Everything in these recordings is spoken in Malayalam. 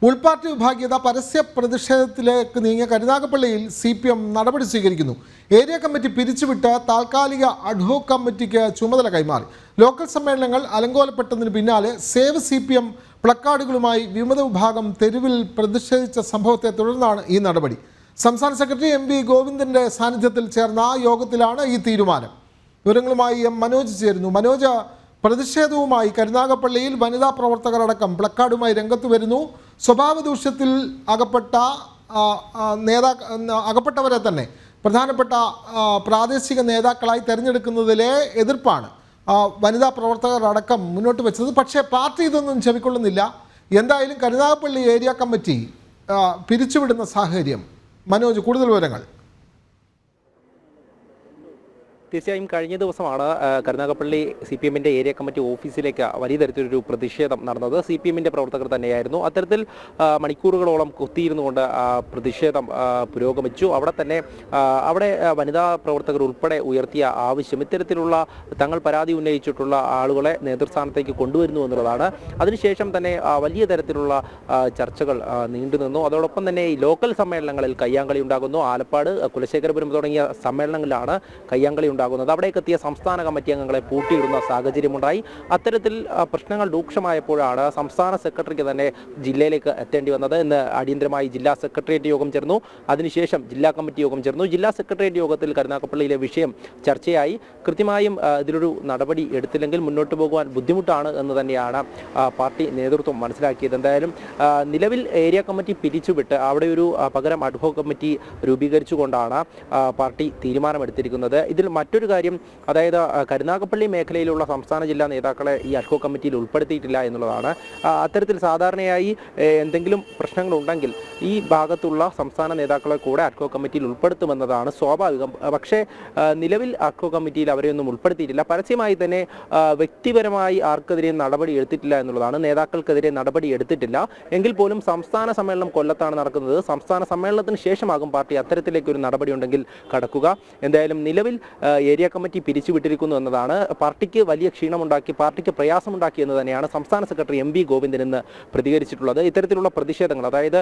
ഉൾപാർട്ടി വിഭാഗീയത പരസ്യ പ്രതിഷേധത്തിലേക്ക് നീങ്ങിയ കരുനാഗപ്പള്ളിയിൽ CPM നടപടി സ്വീകരിക്കുന്നു. ഏരിയ കമ്മിറ്റി പിരിച്ചുവിട്ട് താൽക്കാലിക അഡ്ഹോക് കമ്മിറ്റിക്ക് ചുമതല കൈമാറി. ലോക്കൽ സമ്മേളനങ്ങൾ അലങ്കോലപ്പെട്ടതിന് പിന്നാലെ സേവ് CPM പ്ലക്കാർഡുകളുമായി വിമത വിഭാഗം തെരുവിൽ പ്രതിഷേധിച്ച സംഭവത്തെ തുടർന്നാണ് ഈ നടപടി. സംസ്ഥാന സെക്രട്ടറി MV ഗോവിന്ദന്റെ സാന്നിധ്യത്തിൽ ചേർന്ന യോഗത്തിലാണ് ഈ തീരുമാനം. വിവരങ്ങളുമായി മനോജ് ചേരുന്നു. മനോജ്, പ്രതിഷേധവുമായി കരുനാഗപ്പള്ളിയിൽ വനിതാ പ്രവർത്തകരടക്കം പ്ലക്കാർഡുമായി രംഗത്ത് വരുന്നു. സ്വഭാവ ദൂഷ്യത്തിൽ അകപ്പെട്ടവരെ തന്നെ പ്രധാനപ്പെട്ട പ്രാദേശിക നേതാക്കളായി തിരഞ്ഞെടുക്കുന്നതിലെ എതിർപ്പാണ് വനിതാ പ്രവർത്തകരടക്കം മുന്നോട്ട് വെച്ചത്. പക്ഷേ പാർട്ടി ഇതൊന്നും ചെവിക്കൊള്ളുന്നില്ല. എന്തായാലും കരുനാഗപ്പള്ളി ഏരിയ കമ്മിറ്റി പിരിച്ചുവിടുന്ന സാഹചര്യം. മനോജ്, കൂടുതൽ വിവരങ്ങൾ. തീർച്ചയായും കഴിഞ്ഞ ദിവസമാണ് കരുനാഗപ്പള്ളി CPMന്റെ ഏരിയ കമ്മിറ്റി ഓഫീസിലേക്ക് വലിയ തരത്തിലൊരു പ്രതിഷേധം നടന്നത്. CPMന്റെ പ്രവർത്തകർ തന്നെയായിരുന്നു. അത്തരത്തിൽ മണിക്കൂറുകളോളം കുത്തിയിരുന്നുകൊണ്ട് പ്രതിഷേധം പുരോഗമിച്ചു. അവിടെ വനിതാ പ്രവർത്തകർ ഉൾപ്പെടെ ഉയർത്തിയ ആവശ്യം ഇത്തരത്തിലുള്ള തങ്ങൾ പരാതി ഉന്നയിച്ചിട്ടുള്ള ആളുകളെ നേതൃസ്ഥാനത്തേക്ക് കൊണ്ടുവരുന്നു എന്നുള്ളതാണ്. അതിനുശേഷം തന്നെ വലിയ തരത്തിലുള്ള ചർച്ചകൾ നീണ്ടുനിന്നു. അതോടൊപ്പം തന്നെ ഈ ലോക്കൽ സമ്മേളനങ്ങളിൽ കയ്യാങ്കളി ഉണ്ടാകുന്നു. ആലപ്പാട്, കുലശേഖരപുരം തുടങ്ങിയ സമ്മേളനങ്ങളിലാണ് കയ്യാങ്കളി ഉണ്ടാകുന്നത്. അവിടേക്ക് എത്തിയ സംസ്ഥാന കമ്മിറ്റി അംഗങ്ങളെ പൂട്ടിയിടുന്ന സാഹചര്യമുണ്ടായി. അത്തരത്തിൽ പ്രശ്നങ്ങൾ രൂക്ഷമായപ്പോഴാണ് സംസ്ഥാന സെക്രട്ടറിക്ക് തന്നെ ജില്ലയിലേക്ക് എത്തേണ്ടി വന്നത്. ഇന്ന് അടിയന്തരമായി ജില്ലാ സെക്രട്ടേറിയറ്റ് യോഗം ചേർന്നു. അതിനുശേഷം ജില്ലാ കമ്മിറ്റി യോഗം ചേർന്നു. ജില്ലാ സെക്രട്ടേറിയറ്റ് യോഗത്തിൽ കരുനാഗപ്പള്ളിയിലെ വിഷയം ചർച്ചയായി. കൃത്യമായും ഇതിലൊരു നടപടി എടുത്തില്ലെങ്കിൽ മുന്നോട്ട് പോകുവാൻ ബുദ്ധിമുട്ടാണ് എന്ന് തന്നെയാണ് പാർട്ടി നേതൃത്വം മനസ്സിലാക്കിയത്. എന്തായാലും നിലവിൽ ഏരിയ കമ്മിറ്റി പിരിച്ചുവിട്ട് അവിടെ ഒരു പകരം അഡ്ഹോക് കമ്മിറ്റി രൂപീകരിച്ചുകൊണ്ടാണ് പാർട്ടി തീരുമാനമെടുത്തിരിക്കുന്നത്. ഇതിൽ മറ്റൊരു കാര്യം, അതായത് കരുനാഗപ്പള്ളി മേഖലയിലുള്ള സംസ്ഥാന ജില്ലാ നേതാക്കളെ ഈ അഡ്ഹോക് കമ്മിറ്റിയിൽ ഉൾപ്പെടുത്തിയിട്ടില്ല എന്നുള്ളതാണ്. അത്തരത്തിൽ സാധാരണയായി എന്തെങ്കിലും പ്രശ്നങ്ങളുണ്ടെങ്കിൽ ഈ ഭാഗത്തുള്ള സംസ്ഥാന നേതാക്കളെ കൂടെ അഡ്ഹോക് കമ്മിറ്റിയിൽ ഉൾപ്പെടുത്തുമെന്നതാണ് സ്വാഭാവികം. പക്ഷേ നിലവിൽ അഡ്ഹോക് കമ്മിറ്റിയിൽ അവരെയൊന്നും ഉൾപ്പെടുത്തിയിട്ടില്ല. പരസ്യമായി തന്നെ വ്യക്തിപരമായി ആർക്കെതിരെയും നടപടി എടുത്തിട്ടില്ല എന്നുള്ളതാണ്. നേതാക്കൾക്കെതിരെ നടപടി എടുത്തിട്ടില്ല എങ്കിൽ പോലും സംസ്ഥാന സമ്മേളനം കൊല്ലത്താണ് നടക്കുന്നത്. സംസ്ഥാന സമ്മേളനത്തിന് ശേഷമാകും പാർട്ടി അത്തരത്തിലേക്കൊരു നടപടി ഉണ്ടെങ്കിൽ കടക്കുക. എന്തായാലും നിലവിൽ ഏരിയ കമ്മിറ്റി പിരിച്ചുവിട്ടിരിക്കുന്നു എന്നതാണ് പാർട്ടിക്ക് വലിയ ക്ഷീണമുണ്ടാക്കി, പാർട്ടിക്ക് പ്രയാസമുണ്ടാക്കി എന്ന് തന്നെയാണ് സംസ്ഥാന സെക്രട്ടറി MV ഗോവിന്ദൻ ഇന്ന് പ്രതികരിച്ചിട്ടുള്ളത്. ഇത്തരത്തിലുള്ള പ്രതിഷേധങ്ങൾ, അതായത്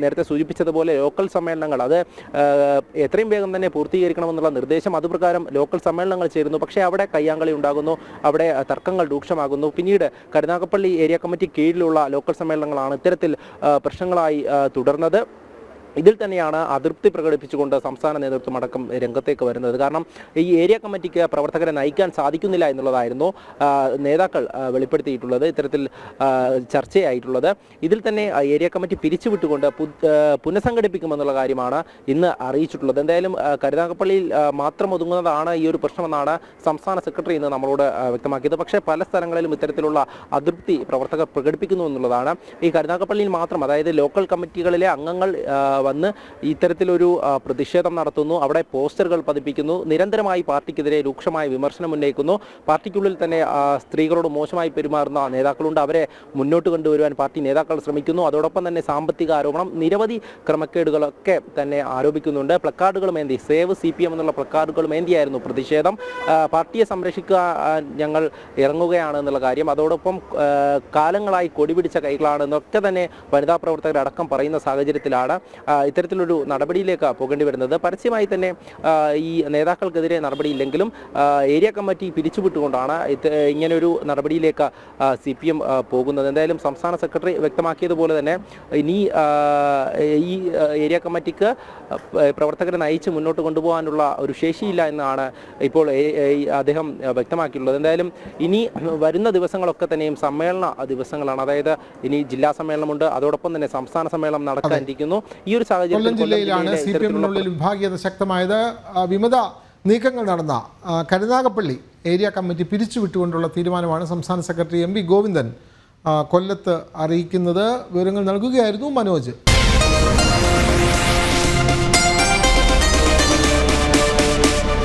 നേരത്തെ സൂചിപ്പിച്ചതുപോലെ ലോക്കൽ സമ്മേളനങ്ങൾ അത് എത്രയും വേഗം തന്നെ പൂർത്തീകരിക്കണമെന്നുള്ള നിർദ്ദേശം, അതുപ്രകാരം ലോക്കൽ സമ്മേളനങ്ങൾ ചേരുന്നു. പക്ഷേ അവിടെ കയ്യാങ്കളി ഉണ്ടാകുന്നു, അവിടെ തർക്കങ്ങൾ രൂക്ഷമാകുന്നു. പിന്നീട് കരുനാഗപ്പള്ളി ഏരിയ കമ്മിറ്റി കീഴിലുള്ള ലോക്കൽ സമ്മേളനങ്ങളാണ് ഇത്തരത്തിൽ പ്രശ്നങ്ങളായി തുടർന്നത്. ഇതിൽ തന്നെയാണ് അതൃപ്തി പ്രകടിപ്പിച്ചുകൊണ്ട് സംസ്ഥാന നേതൃത്വം അടക്കം രംഗത്തേക്ക് വരുന്നത്. കാരണം ഈ ഏരിയ കമ്മിറ്റിക്ക് പ്രവർത്തകരെ നയിക്കാൻ സാധിക്കുന്നില്ല എന്നുള്ളതായിരുന്നു നേതാക്കൾ വെളിപ്പെടുത്തിയിട്ടുള്ളത്, ഇത്തരത്തിൽ ചർച്ചയായിട്ടുള്ളത്. ഇതിൽ തന്നെ ഏരിയ കമ്മിറ്റി പിരിച്ചുവിട്ടുകൊണ്ട് പുനഃസംഘടിപ്പിക്കുമെന്നുള്ള കാര്യമാണ് ഇന്ന് അറിയിച്ചിട്ടുള്ളത്. എന്തായാലും കരുനാഗപ്പള്ളിയിൽ മാത്രം ഒതുങ്ങുന്നതാണ് ഈ ഒരു പ്രശ്നമെന്നാണ് സംസ്ഥാന സെക്രട്ടറി ഇന്ന് നമ്മളോട് വ്യക്തമാക്കിയത്. പക്ഷേ പല സ്ഥലങ്ങളിലും ഇത്തരത്തിലുള്ള അതൃപ്തി പ്രവർത്തകർ പ്രകടിപ്പിക്കുന്നു എന്നുള്ളതാണ്. ഈ കരുനാഗപ്പള്ളിയിൽ മാത്രം, അതായത് ലോക്കൽ കമ്മിറ്റികളിലെ അംഗങ്ങൾ വന്ന് ഇത്തരത്തിലൊരു പ്രതിഷേധം നടത്തുന്നു, അവിടെ പോസ്റ്ററുകൾ പതിപ്പിക്കുന്നു, നിരന്തരമായി പാർട്ടിക്കെതിരെ രൂക്ഷമായ വിമർശനം ഉന്നയിക്കുന്നു. പാർട്ടിക്കുള്ളിൽ തന്നെ സ്ത്രീകളോട് മോശമായി പെരുമാറുന്ന നേതാക്കളുണ്ട്, അവരെ മുന്നോട്ട് കൊണ്ടുവരുവാൻ പാർട്ടി നേതാക്കൾ ശ്രമിക്കുന്നു. അതോടൊപ്പം തന്നെ സാമ്പത്തിക ആരോപണം, നിരവധി ക്രമക്കേടുകളൊക്കെ തന്നെ ആരോപിക്കുന്നുണ്ട്. പ്ലക്കാർഡുകളുമേന്തി സേവ് CPM എന്നുള്ള പ്ലക്കാർഡുകളുമേന്തിയായിരുന്നു പ്രതിഷേധം. പാർട്ടിയെ സംരക്ഷിക്കുക ഞങ്ങൾ ഇറങ്ങുകയാണ് എന്നുള്ള കാര്യം, അതോടൊപ്പം കാലങ്ങളായി കൊടിപിടിച്ച കൈകളാണെന്നൊക്കെ തന്നെ വനിതാ പ്രവർത്തകരടക്കം പറയുന്ന സാഹചര്യത്തിലാണ് ഇത്തരത്തിലൊരു നടപടിയിലേക്ക് പോകേണ്ടി വരുന്നത്. പരസ്യമായി തന്നെ ഈ നേതാക്കൾക്കെതിരെ നടപടിയില്ലെങ്കിലും ഏരിയ കമ്മിറ്റി പിരിച്ചുവിട്ടുകൊണ്ടാണ് ഇങ്ങനെയൊരു നടപടിയിലേക്ക് CPM പോകുന്നത്. എന്തായാലും സംസ്ഥാന സെക്രട്ടറി വ്യക്തമാക്കിയതുപോലെ തന്നെ ഇനി ഈ ഏരിയ കമ്മിറ്റിക്ക് പ്രവർത്തകരെ നയിച്ച് മുന്നോട്ട് കൊണ്ടുപോകാനുള്ള ഒരു ശേഷിയില്ല എന്നാണ് ഇപ്പോൾ അദ്ദേഹം വ്യക്തമാക്കിയിട്ടുള്ളത്. എന്തായാലും ഇനി വരുന്ന ദിവസങ്ങളൊക്കെ തന്നെയും സമ്മേളന ദിവസങ്ങളാണ്. അതായത് ഇനി ജില്ലാ സമ്മേളനമുണ്ട്, അതോടൊപ്പം തന്നെ സംസ്ഥാന സമ്മേളനം നടക്കാനിരിക്കുന്നു. ഈ ഒരു സാഹചര്യത്തിൽ കൊല്ലം ജില്ലയിലാണ് CPMനുള്ളിൽ വിഭാഗീയത ശക്തമായത്. വിമത നീക്കങ്ങൾ നടന്ന കരുനാഗപ്പള്ളി ഏരിയ കമ്മിറ്റി പിരിച്ചുവിട്ടുകൊണ്ടുള്ള തീരുമാനമാണ് സംസ്ഥാന സെക്രട്ടറി MV ഗോവിന്ദൻ കൊല്ലത്ത് അറിയിക്കുന്നത്. വിവരങ്ങൾ നൽകുകയായിരുന്നു മനോജ്.